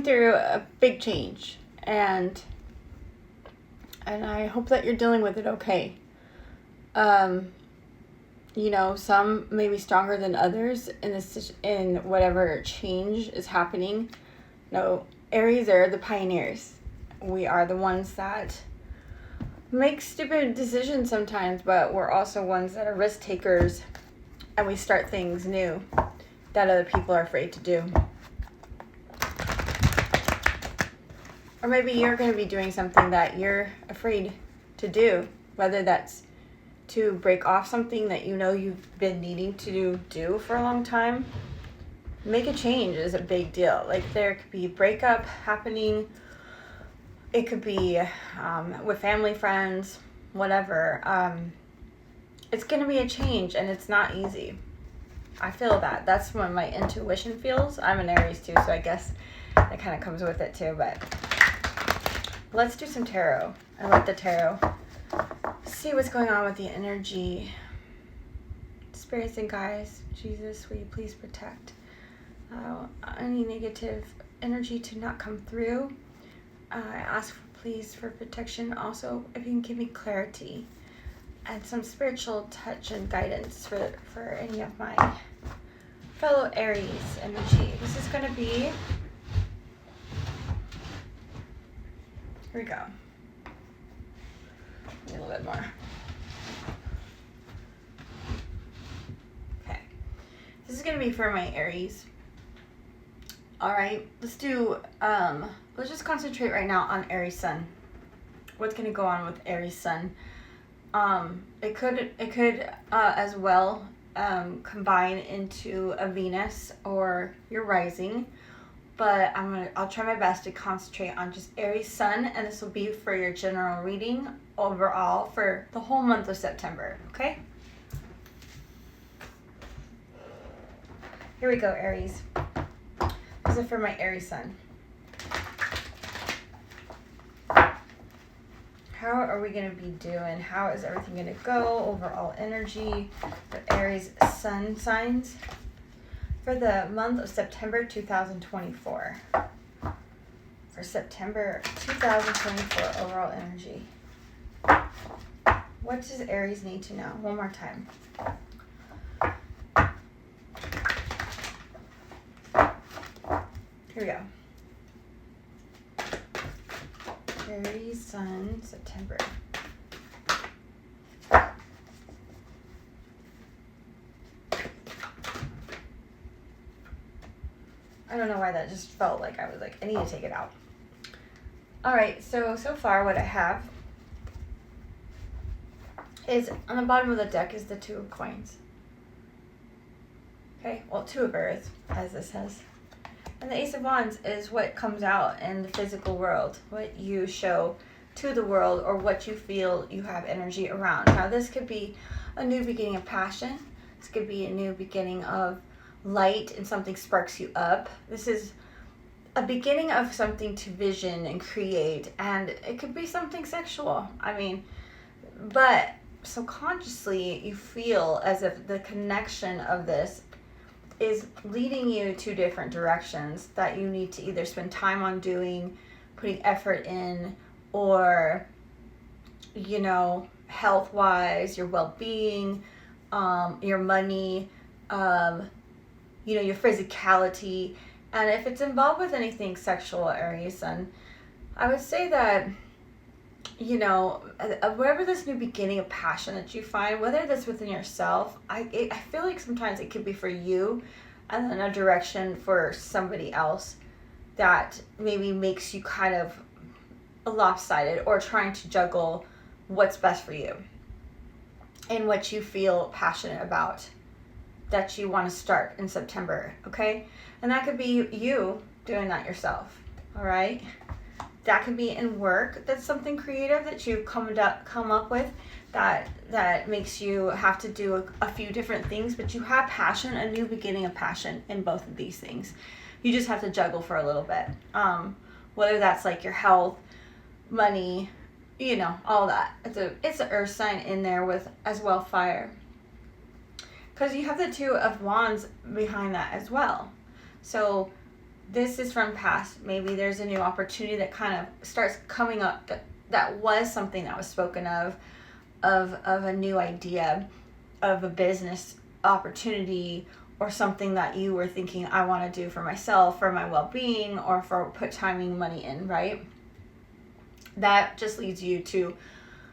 through a big change, and I hope that you're dealing with it okay. Some may be stronger than others in whatever change is happening. No, Aries are the pioneers. We are the ones that make stupid decisions sometimes, but we're also ones that are risk takers, and we start things new that other people are afraid to do. Or maybe you're going to be doing something that you're afraid to do, whether that's to break off something that you know you've been needing to do for a long time. Make a change is a big deal. Like, there could be breakup happening. It could be with family, friends, whatever. It's going to be a change, and it's not easy. I feel that. That's what my intuition feels. I'm an Aries too, so I guess that kind of comes with it too. But let's do some tarot and let the tarot see what's going on with the energy. Spirits and guides, Jesus, will you please protect any negative energy to not come through. I ask please for protection. Also, if you can give me clarity and some spiritual touch and guidance for any of my fellow Aries energy. This is going to be, here we go. A little bit more. Okay. This is going to be for my Aries. Alright, let's just concentrate right now on Aries Sun. What's going to go on with Aries Sun? It could as well combine into a Venus or your rising, but I'll try my best to concentrate on just Aries Sun, and this will be for your general reading overall for the whole month of September, okay? Here we go, Aries. This is for my Aries Sun. How are we going to be doing? How is everything going to go? Overall energy for Aries Sun signs for the month of September 2024. For September 2024, overall energy. What does Aries need to know? One more time. Here we go. Aries Sun, September. I don't know why that just felt like I was like, I need to take it out. Alright, so far what I have is on the bottom of the deck is the Two of Coins. Okay, well, Two of Earth, as this says. And the Ace of Wands is what comes out in the physical world, what you show to the world or what you feel you have energy around. Now, this could be a new beginning of passion. This could be a new beginning of light and something sparks you up. This is a beginning of something to vision and create, and it could be something sexual. But subconsciously you feel as if the connection of this is leading you to different directions that you need to either spend time on doing, putting effort in, or, health-wise, your well-being, your money, your physicality. And if it's involved with anything sexual, Aries Sun, I would say that, whatever this new beginning of passion that you find, whether that's within yourself, I feel like sometimes it could be for you and then a direction for somebody else that maybe makes you kind of lopsided or trying to juggle what's best for you and what you feel passionate about that you want to start in September, okay? And that could be you doing that yourself, all right? That could be in work. That's something creative that you come up with that makes you have to do a few different things, but you have passion, a new beginning of passion in both of these things. You just have to juggle for a little bit. Whether that's like your health, money, all that. It's an earth sign in there with as well fire. Because you have the Two of Wands behind that as well. So this is from past. Maybe there's a new opportunity that kind of starts coming up that was something that was spoken of a new idea, of a business opportunity, or something that you were thinking, I want to do for myself, for my well-being, or for put timing money in, right? That just leads you to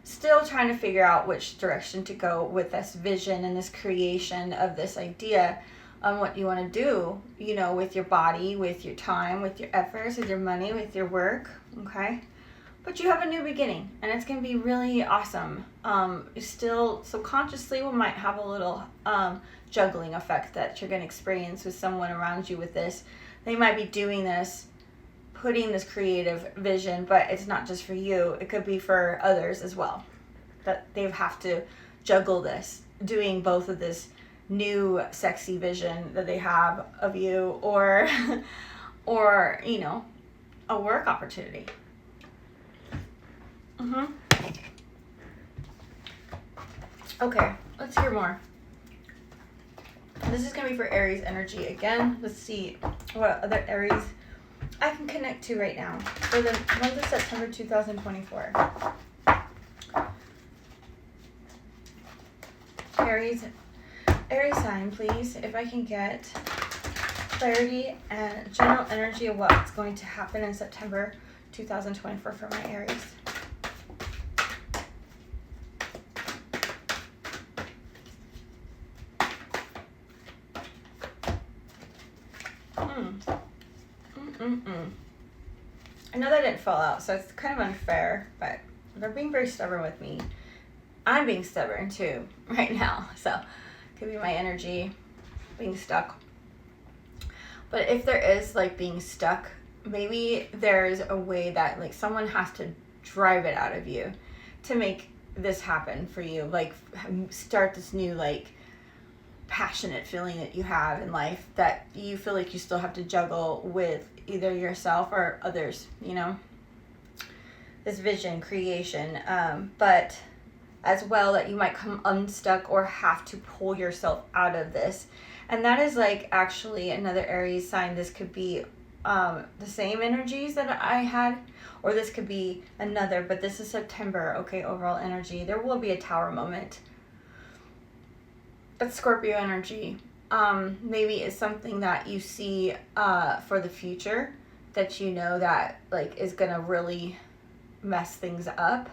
still trying to figure out which direction to go with this vision and this creation of this idea on what you want to do, you know, with your body, with your time, with your efforts, with your money, with your work, okay? But you have a new beginning, and it's going to be really awesome. Still, subconsciously, we might have a little juggling effect that you're going to experience with someone around you with this. They might be doing this, putting this creative vision, but it's not just for you. It could be for others as well. That they have to juggle this, doing both of this new sexy vision that they have of you, or you know, a work opportunity. Okay, let's hear more. This is going to be for Aries energy again. Let's see what other Aries I can connect to right now for the month of September 2024. Aries sign, please, if I can get clarity and general energy of what's going to happen in September 2024 for my Aries. I know that didn't fall out, so it's kind of unfair, but they're being very stubborn with me. I'm being stubborn too right now, so it could be my energy being stuck. But if there is like being stuck, maybe there's a way that like someone has to drive it out of you to make this happen for you, like start this new like passionate feeling that you have in life that you feel like you still have to juggle with either yourself or others, you know, this vision creation, but as well that you might come unstuck or have to pull yourself out of this. And that is like actually another Aries sign. This could be the same energies that I had, or this could be another, but this is September, okay, overall energy. There will be a tower moment. But Scorpio energy, maybe it's something that you see for the future that you know that like is gonna really mess things up,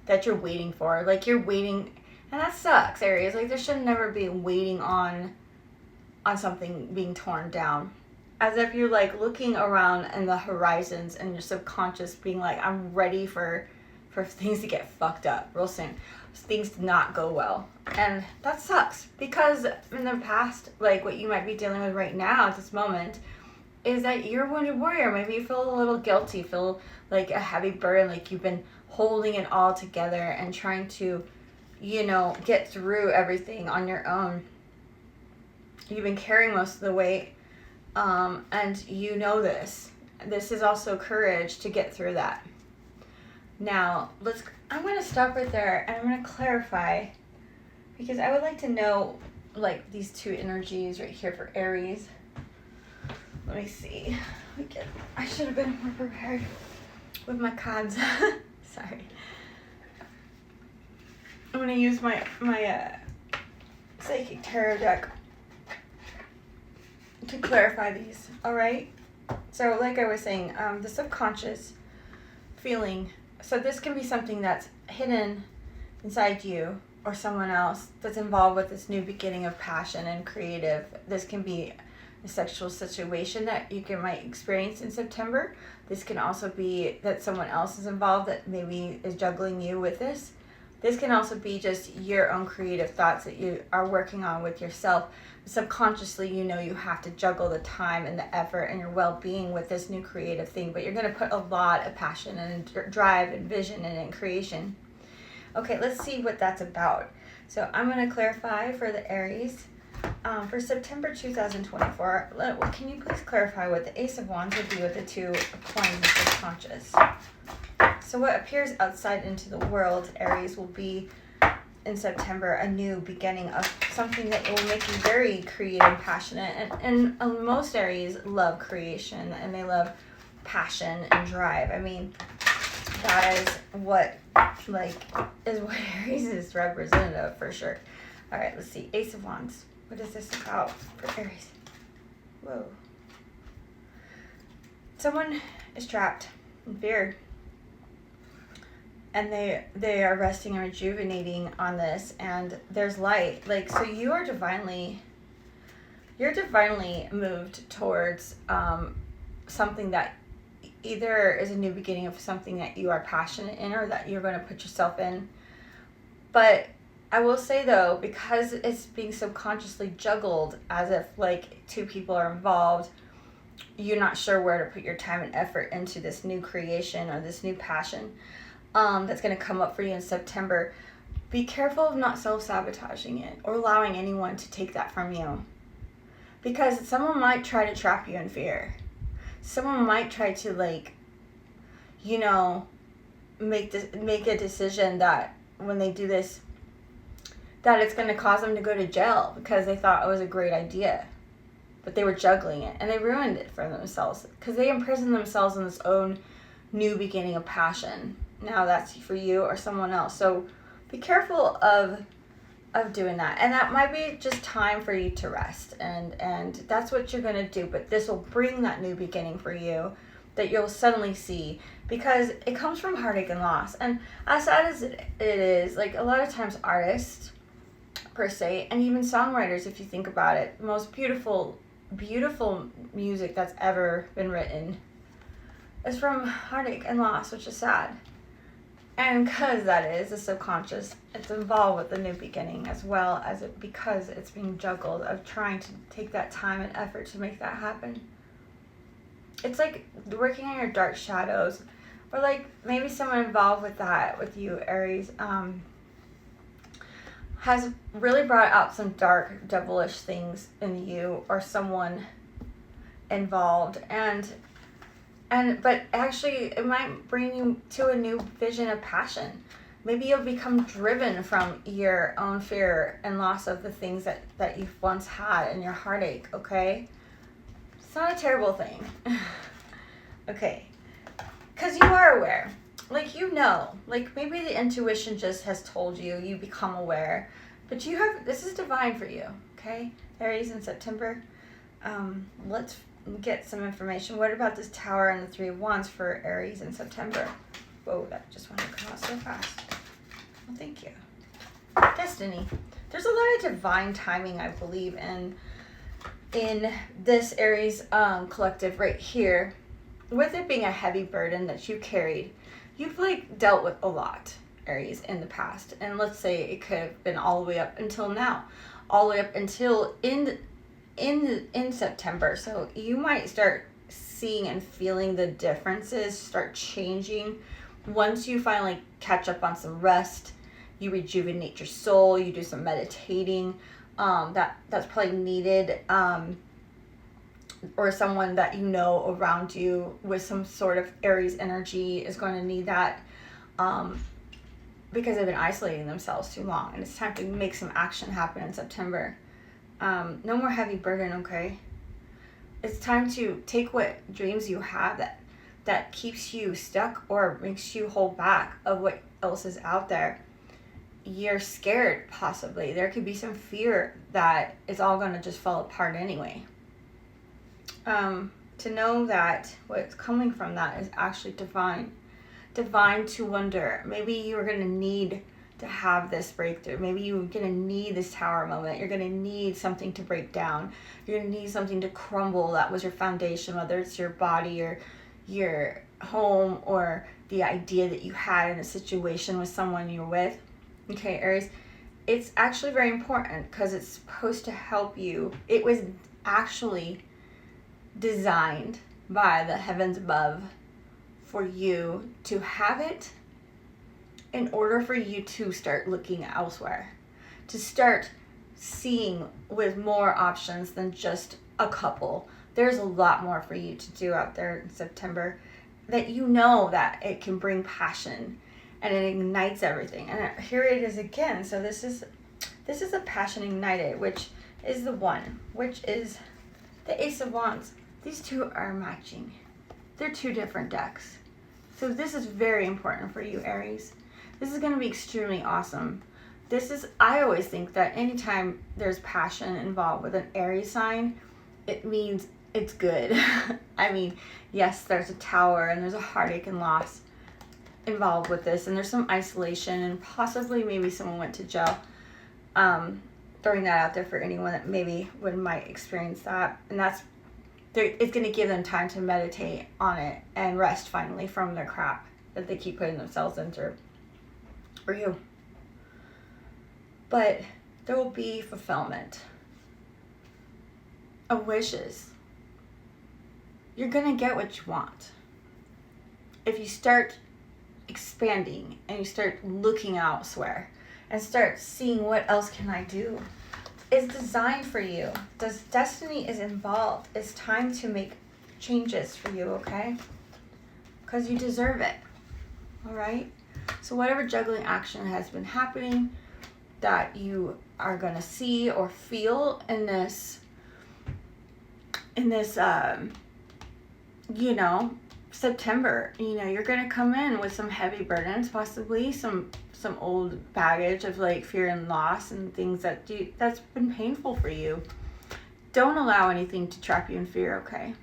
that you're waiting for. Like you're waiting, and that sucks, Aries. Like there should never be waiting on something being torn down. As if you're like looking around in the horizons and your subconscious being like, I'm ready for things to get fucked up real soon. Things to not go well. And that sucks because in the past, like what you might be dealing with right now at this moment is that you're a wounded warrior. Maybe you feel a little guilty, feel like a heavy burden, like you've been holding it all together and trying to, you know, get through everything on your own. You've been carrying most of the weight, and you know this. This is also courage to get through that. Now, I'm going to stop right there and I'm going to clarify because I would like to know like these two energies right here for Aries. Let me see. I should have been more prepared with my cards. Sorry. I'm going to use my Psychic Tarot deck to clarify these, all right? So like I was saying, the subconscious feeling. So this can be something that's hidden inside you or someone else that's involved with this new beginning of passion and creative. This can be a sexual situation that you might experience in September. This can also be that someone else is involved that maybe is juggling you with this. This can also be just your own creative thoughts that you are working on with yourself. Subconsciously, you know you have to juggle the time and the effort and your well-being with this new creative thing, but you're going to put a lot of passion and drive and vision in creation. Okay, let's see what that's about. So I'm going to clarify for the Aries. For September 2024, can you please clarify what the Ace of Wands would be with the two coins of subconscious? So what appears outside into the world, Aries, will be in September a new beginning of something that will make you very creative and passionate. And most Aries love creation and they love passion and drive. I mean, that is what Aries is representative of for sure. All right, let's see. Ace of Wands. What is this about for Aries? Whoa. Someone is trapped in fear. And they are resting and rejuvenating on this, and there's light. Like, so you're divinely moved towards something that either is a new beginning of something that you are passionate in or that you're going to put yourself in. But I will say though, because it's being subconsciously juggled as if like two people are involved, you're not sure where to put your time and effort into this new creation or this new passion that's going to come up for you in September. Be careful of not self-sabotaging it or allowing anyone to take that from you, because someone might try to trap you in fear. Someone might try to make a decision that when they do this, that it's going to cause them to go to jail because they thought it was a great idea, but they were juggling it and they ruined it for themselves because they imprisoned themselves in this own new beginning of passion. Now that's for you or someone else. So be careful of doing that. And that might be just time for you to rest. And that's what you're going to do. But this will bring that new beginning for you that you'll suddenly see, because it comes from heartache and loss. And as sad as it is, like a lot of times artists per se, and even songwriters, if you think about it, the most beautiful music that's ever been written is from heartache and loss, which is sad. And because that is the subconscious, it's involved with the new beginning as well as it, because it's being juggled of trying to take that time and effort to make that happen. It's like working on your dark shadows, or like maybe someone involved with that, with you, Aries, has really brought out some dark, devilish things in you or someone involved, but actually it might bring you to a new vision of passion. Maybe you'll become driven from your own fear and loss of the things that you've once had and your heartache, okay? It's not a terrible thing. Okay. Because you are aware. Like, like maybe the intuition just has told you, you become aware. But this is divine for you, okay? Aries in September. Let's get some information. What about this Tower and the Three of Wands for Aries in September? Whoa, that just wanted to come out so fast. Well, thank you. Destiny. There's a lot of divine timing, I believe, in this Aries collective right here. With it being a heavy burden that you carried, you've dealt with a lot, Aries, in the past. And let's say it could have been all the way up until now, all the way up until in September. So you might start seeing and feeling the differences start changing once you finally catch up on some rest. You rejuvenate your soul, you do some meditating, that's probably needed, or someone that you know around you with some sort of Aries energy is going to need that, because they've been isolating themselves too long, and it's time to make some action happen in September. No more heavy burden, okay? It's time to take what dreams you have that keeps you stuck or makes you hold back of what else is out there. You're scared, possibly. There could be some fear that it's all going to just fall apart anyway. To know that what's coming from that is actually divine to wonder. Maybe you're going to need to have this breakthrough. Maybe you're going to need this tower moment. You're going to need something to break down. You're going to need something to crumble. That was your foundation, whether it's your body or your home or the idea that you had in a situation with someone you're with. Okay, Aries, it's actually very important because it's supposed to help you. It was actually designed by the heavens above for you to have it in order for you to start looking elsewhere, to start seeing with more options than just a couple. There's a lot more for you to do out there in September, that you know that it can bring passion and it ignites everything. And here it is again. So this is a passion ignited, which is the one, which is the Ace of Wands. These two are matching. They're two different decks. So this is very important for you, Aries. This is going to be extremely awesome. I always think that anytime there's passion involved with an Aries sign, it means it's good. I mean, yes, there's a Tower and there's a heartache and loss involved with this, and there's some isolation, and possibly maybe someone went to jail. Throwing that out there for anyone that maybe might experience that. And it's going to give them time to meditate on it and rest finally from their crap that they keep putting themselves into. For you. But there will be fulfillment of wishes. You're going to get what you want. If you start expanding and you start looking elsewhere and start seeing what else can I do. It's designed for you. Destiny is involved. It's time to make changes for you, okay? Because you deserve it. All right? So whatever juggling action has been happening that you are going to see or feel in this September, you're going to come in with some heavy burdens, possibly some old baggage of like fear and loss and things that's been painful for you. Don't allow anything to trap you in fear, okay?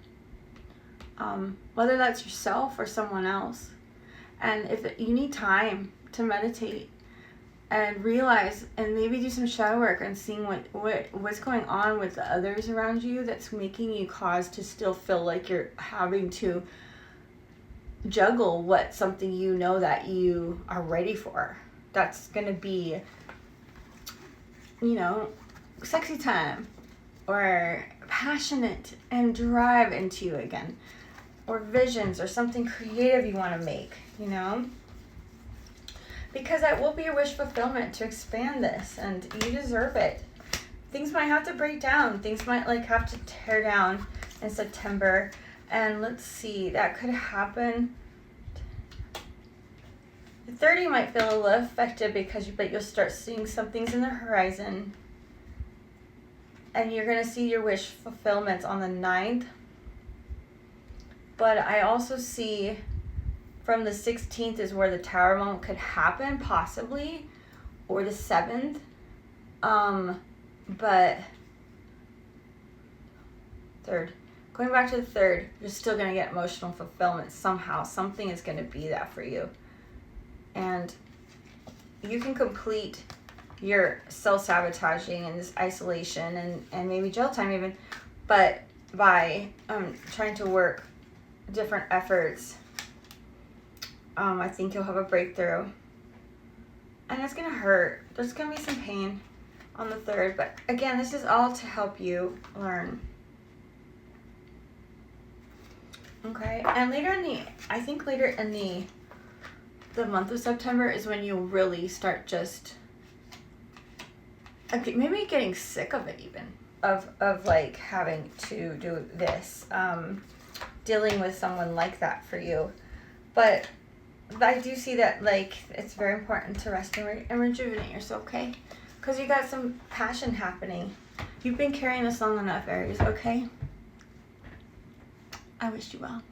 Whether that's yourself or someone else. And if you need time to meditate and realize and maybe do some shadow work and seeing what's going on with the others around you that's making you cause to still feel like you're having to juggle something that you are ready for. That's going to be, sexy time or passionate and drive into you again, or visions or something creative you want to make, because that will be a wish fulfillment to expand this, and you deserve it. Things might have to break down. Things might have to tear down in September. And let's see, that could happen. The 30 might feel a little affected but you'll start seeing some things in the horizon. And you're going to see your wish fulfillment on the 9th. But I also see from the 16th is where the Tower moment could happen, possibly, or the 7th. But 3rd. Going back to the 3rd, you're still going to get emotional fulfillment somehow. Something is going to be that for you. And you can complete your self-sabotaging and this isolation and maybe jail time even, but by trying to work different efforts, I think you'll have a breakthrough. And it's going to hurt. There's going to be some pain on the 3rd, but again, this is all to help you learn. Okay, and later in the month of September is when you'll really start just maybe getting sick of it, even of having to do this, dealing with someone like that for you. But I do see that it's very important to rest and rejuvenate yourself, okay? Because you got some passion happening. You've been carrying this long enough, Aries, okay? I wish you well.